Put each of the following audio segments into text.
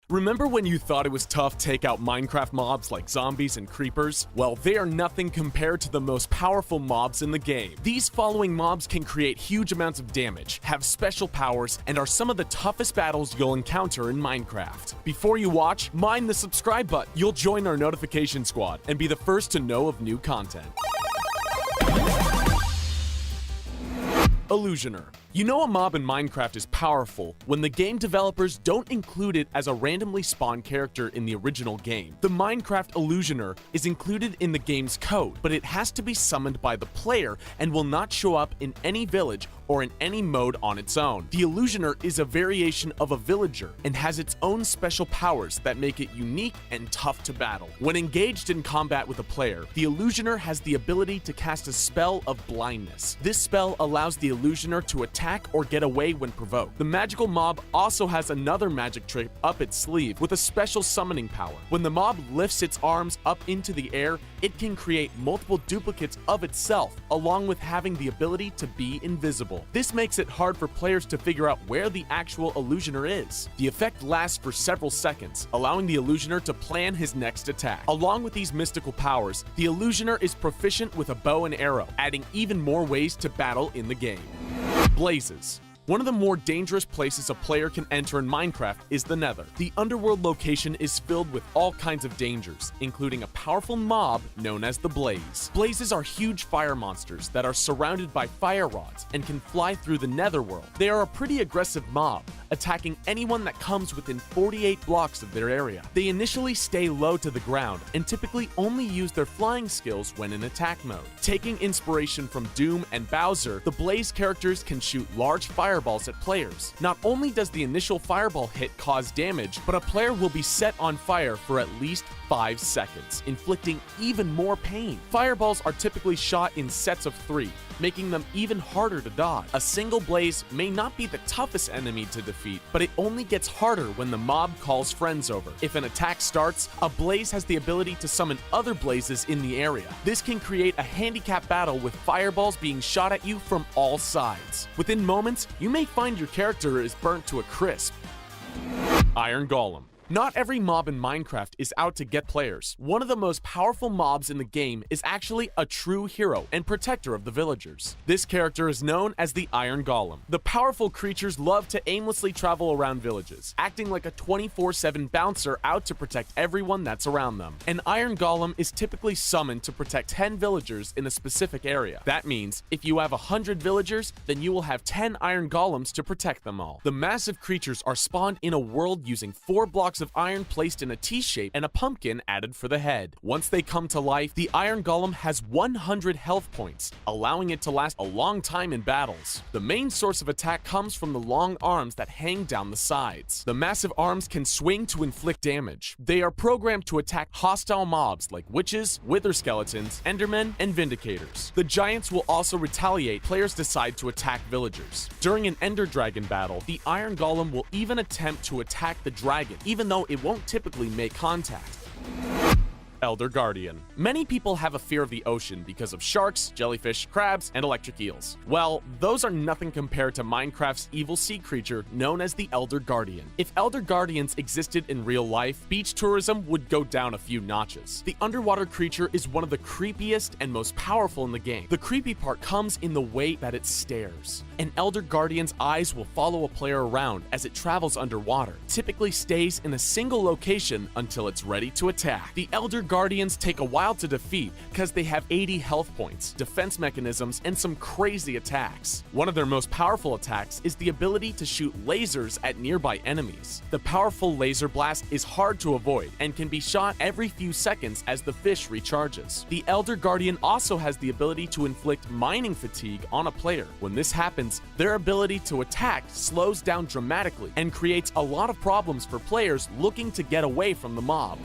Remember when you thought it was tough to take out Minecraft mobs like zombies and creepers? Well, they are nothing compared to the most powerful mobs in the game. These following mobs can create huge amounts of damage, have special powers, and are some of the toughest battles you'll encounter in Minecraft. Before you watch, mind the subscribe button. You'll join our notification squad and be the first to know of new content. Illusioner. You know a mob in Minecraft is powerful when the game developers don't include it as a randomly spawned character in the original game. The Minecraft Illusioner is included in the game's code, but it has to be summoned by the player and will not show up in any village or in any mode on its own. The Illusioner is a variation of a villager and has its own special powers that make it unique and tough to battle. When engaged in combat with a player, the Illusioner has the ability to cast a spell of blindness. This spell allows the Illusioner to attack or get away when provoked. The magical mob also has another magic trick up its sleeve with a special summoning power. When the mob lifts its arms up into the air, it can create multiple duplicates of itself, along with having the ability to be invisible. This makes it hard for players to figure out where the actual Illusioner is. The effect lasts for several seconds, allowing the Illusioner to plan his next attack. Along with these mystical powers, the Illusioner is proficient with a bow and arrow, adding even more ways to battle in the game. Blazes. One of the more dangerous places a player can enter in Minecraft is the Nether. The underworld location is filled with all kinds of dangers, including a powerful mob known as the Blaze. Blazes are huge fire monsters that are surrounded by fire rods and can fly through the Netherworld. They are a pretty aggressive mob, attacking anyone that comes within 48 blocks of their area. They initially stay low to the ground and typically only use their flying skills when in attack mode. Taking inspiration from Doom and Bowser, the Blaze characters can shoot large fireballs at players. Not only does the initial fireball hit cause damage, but a player will be set on fire for at least 5 seconds, inflicting even more pain. Fireballs are typically shot in sets of 3, making them even harder to dodge. A single blaze may not be the toughest enemy to defeat, but it only gets harder when the mob calls friends over. If an attack starts, a blaze has the ability to summon other blazes in the area. This can create a handicap battle with fireballs being shot at you from all sides. Within moments, you may find your character is burnt to a crisp. Iron Golem. Not every mob in Minecraft is out to get players. One of the most powerful mobs in the game is actually a true hero and protector of the villagers. This character is known as the Iron Golem. The powerful creatures love to aimlessly travel around villages, acting like a 24/7 bouncer out to protect everyone that's around them. An Iron Golem is typically summoned to protect 10 villagers in a specific area. That means if you have 100 villagers, then you will have 10 Iron Golems to protect them all. The massive creatures are spawned in a world using 4 blocks of iron placed in a T-shape and a pumpkin added for the head. Once they come to life, the Iron Golem has 100 health points, allowing it to last a long time in battles. The main source of attack comes from the long arms that hang down the sides. The massive arms can swing to inflict damage. They are programmed to attack hostile mobs like witches, wither skeletons, endermen, and vindicators. The giants will also retaliate if players decide to attack villagers. During an ender dragon battle, the Iron Golem will even attempt to attack the dragon, even though it won't typically make contact. Elder Guardian. Many people have a fear of the ocean because of sharks, jellyfish, crabs, and electric eels. Well, those are nothing compared to Minecraft's evil sea creature known as the Elder Guardian. If Elder Guardians existed in real life, beach tourism would go down a few notches. The underwater creature is one of the creepiest and most powerful in the game. The creepy part comes in the way that it stares. An Elder Guardian's eyes will follow a player around as it travels underwater, typically stays in a single location until it's ready to attack. The Elder Guardians take a while to defeat because they have 80 health points, defense mechanisms, and some crazy attacks. One of their most powerful attacks is the ability to shoot lasers at nearby enemies. The powerful laser blast is hard to avoid and can be shot every few seconds as the fish recharges. The Elder Guardian also has the ability to inflict mining fatigue on a player. When this happens, their ability to attack slows down dramatically and creates a lot of problems for players looking to get away from the mob.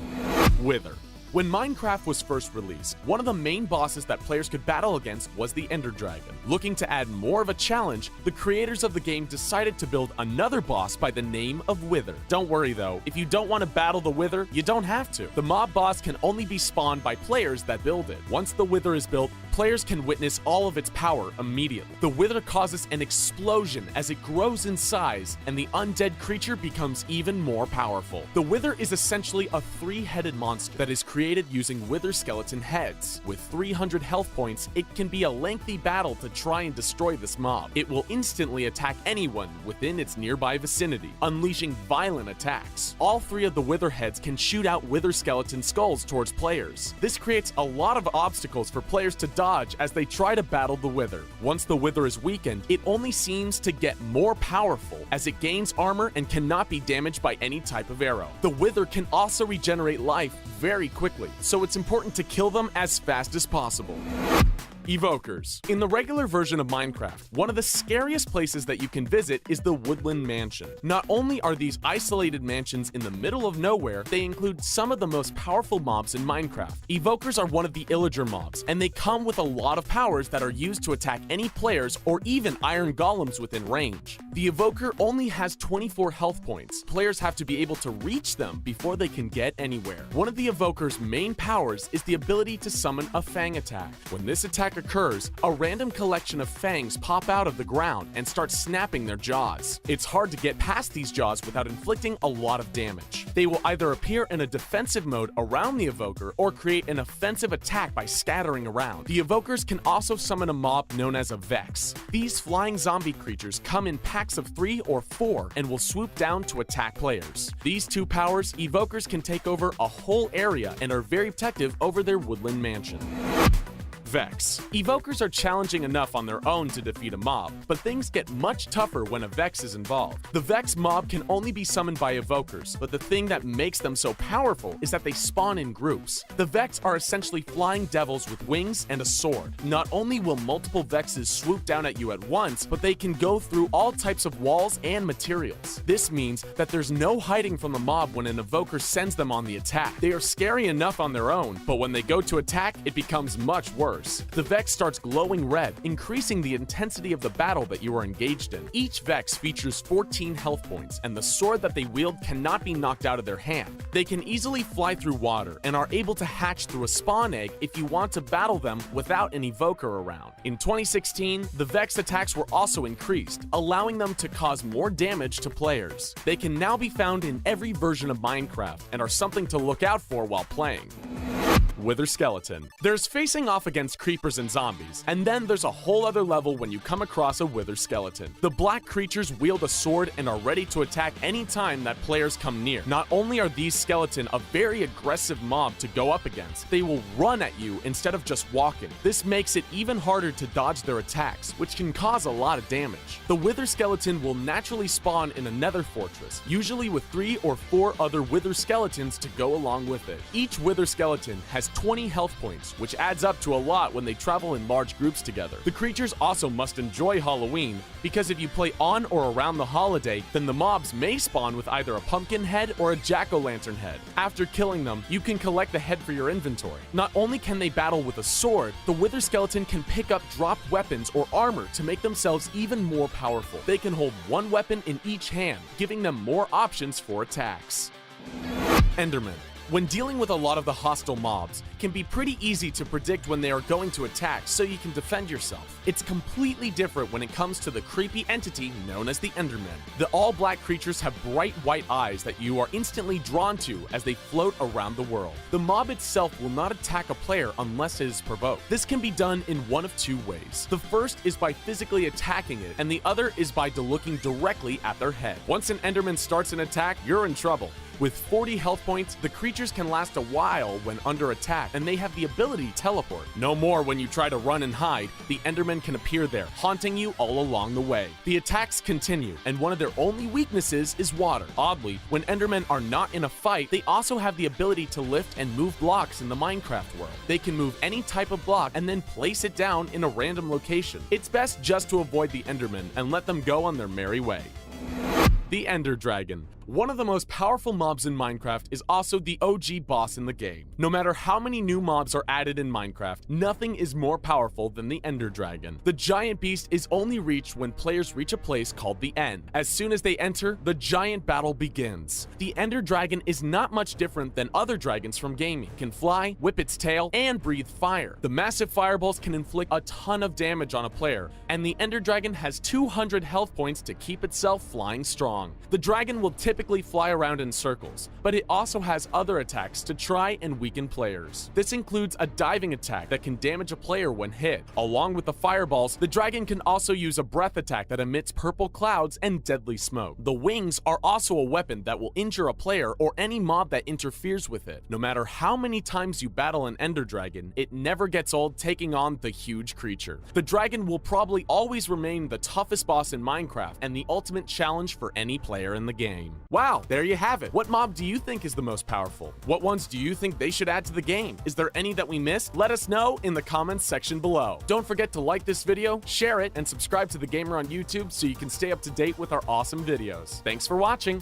Wither. When Minecraft was first released, one of the main bosses that players could battle against was the Ender Dragon. Looking to add more of a challenge, the creators of the game decided to build another boss by the name of Wither. Don't worry though, if you don't want to battle the Wither, you don't have to. The mob boss can only be spawned by players that build it. Once the Wither is built, players can witness all of its power immediately. The Wither causes an explosion as it grows in size, and the undead creature becomes even more powerful. The Wither is essentially a three-headed monster that is created using Wither skeleton heads. With 300 health points, it can be a lengthy battle to try and destroy this mob. It will instantly attack anyone within its nearby vicinity, unleashing violent attacks. All three of the Wither heads can shoot out Wither skeleton skulls towards players. This creates a lot of obstacles for players to dodge as they try to battle the Wither. Once the Wither is weakened, it only seems to get more powerful as it gains armor and cannot be damaged by any type of arrow. The Wither can also regenerate life very quickly, so it's important to kill them as fast as possible. Evokers. In the regular version of Minecraft, one of the scariest places that you can visit is the Woodland Mansion. Not only are these isolated mansions in the middle of nowhere, they include some of the most powerful mobs in Minecraft. Evokers are one of the Illager mobs, and they come with a lot of powers that are used to attack any players or even Iron Golems within range. The Evoker only has 24 health points. Players have to be able to reach them before they can get anywhere. One of the Evoker's main powers is the ability to summon a fang attack. When this attack occurs, a random collection of fangs pop out of the ground and start snapping their jaws. It's hard to get past these jaws without inflicting a lot of damage. They will either appear in a defensive mode around the Evoker or create an offensive attack by scattering around. The Evokers can also summon a mob known as a Vex. These flying zombie creatures come in packs of 3 or 4 and will swoop down to attack players. These two powers, Evokers can take over a whole area and are very protective over their woodland mansion. Vex. Evokers are challenging enough on their own to defeat a mob, but things get much tougher when a Vex is involved. The Vex mob can only be summoned by Evokers, but the thing that makes them so powerful is that they spawn in groups. The Vex are essentially flying devils with wings and a sword. Not only will multiple Vexes swoop down at you at once, but they can go through all types of walls and materials. This means that there's no hiding from the mob when an Evoker sends them on the attack. They are scary enough on their own, but when they go to attack, it becomes much worse. The Vex starts glowing red, increasing the intensity of the battle that you are engaged in. Each Vex features 14 health points, and the sword that they wield cannot be knocked out of their hand. They can easily fly through water and are able to hatch through a spawn egg if you want to battle them without an Evoker around. In 2016, the Vex attacks were also increased, allowing them to cause more damage to players. They can now be found in every version of Minecraft and are something to look out for while playing. Wither Skeleton. There's facing off against creepers and zombies, and then there's a whole other level when you come across a Wither Skeleton. The black creatures wield a sword and are ready to attack any time that players come near. Not only are these skeleton a very aggressive mob to go up against, they will run at you instead of just walking. This makes it even harder to dodge their attacks, which can cause a lot of damage. The Wither Skeleton will naturally spawn in a Nether fortress, usually with 3 or 4 other Wither Skeletons to go along with it. Each Wither Skeleton has 20 health points, which adds up to a lot when they travel in large groups together. The creatures also must enjoy Halloween, because if you play on or around the holiday, then the mobs may spawn with either a pumpkin head or a jack-o'-lantern head. After killing them, you can collect the head for your inventory. Not only can they battle with a sword, the Wither Skeleton can pick up dropped weapons or armor to make themselves even more powerful. They can hold one weapon in each hand, giving them more options for attacks. Enderman. When dealing with a lot of the hostile mobs, it can be pretty easy to predict when they are going to attack so you can defend yourself. It's completely different when it comes to the creepy entity known as the Enderman. The all-black creatures have bright white eyes that you are instantly drawn to as they float around the world. The mob itself will not attack a player unless it is provoked. This can be done in one of 2 ways. The first is by physically attacking it, and the other is by looking directly at their head. Once an Enderman starts an attack, you're in trouble. With 40 health points, the creatures can last a while when under attack, and they have the ability to teleport. No more when you try to run and hide, the Enderman can appear there, haunting you all along the way. The attacks continue, and one of their only weaknesses is water. Oddly, when Endermen are not in a fight, they also have the ability to lift and move blocks in the Minecraft world. They can move any type of block and then place it down in a random location. It's best just to avoid the Endermen and let them go on their merry way. The Ender Dragon. One of the most powerful mobs in Minecraft is also the OG boss in the game. No matter how many new mobs are added in Minecraft, nothing is more powerful than the Ender Dragon. The giant beast is only reached when players reach a place called the End. As soon as they enter, the giant battle begins. The Ender Dragon is not much different than other dragons from gaming. It can fly, whip its tail, and breathe fire. The massive fireballs can inflict a ton of damage on a player, and the Ender Dragon has 200 health points to keep itself flying strong. The dragon will typically fly around in circles, but it also has other attacks to try and weaken players. This includes a diving attack that can damage a player when hit. Along with the fireballs, the dragon can also use a breath attack that emits purple clouds and deadly smoke. The wings are also a weapon that will injure a player or any mob that interferes with it. No matter how many times you battle an Ender Dragon, it never gets old taking on the huge creature. The dragon will probably always remain the toughest boss in Minecraft and the ultimate challenge for any player in the game. Wow, there you have it. What mob do you think is the most powerful? What ones do you think they should add to the game? Is there any that we missed? Let us know in the comments section below. Don't forget to like this video, share it, and subscribe to The Gamer on YouTube so you can stay up to date with our awesome videos. Thanks for watching.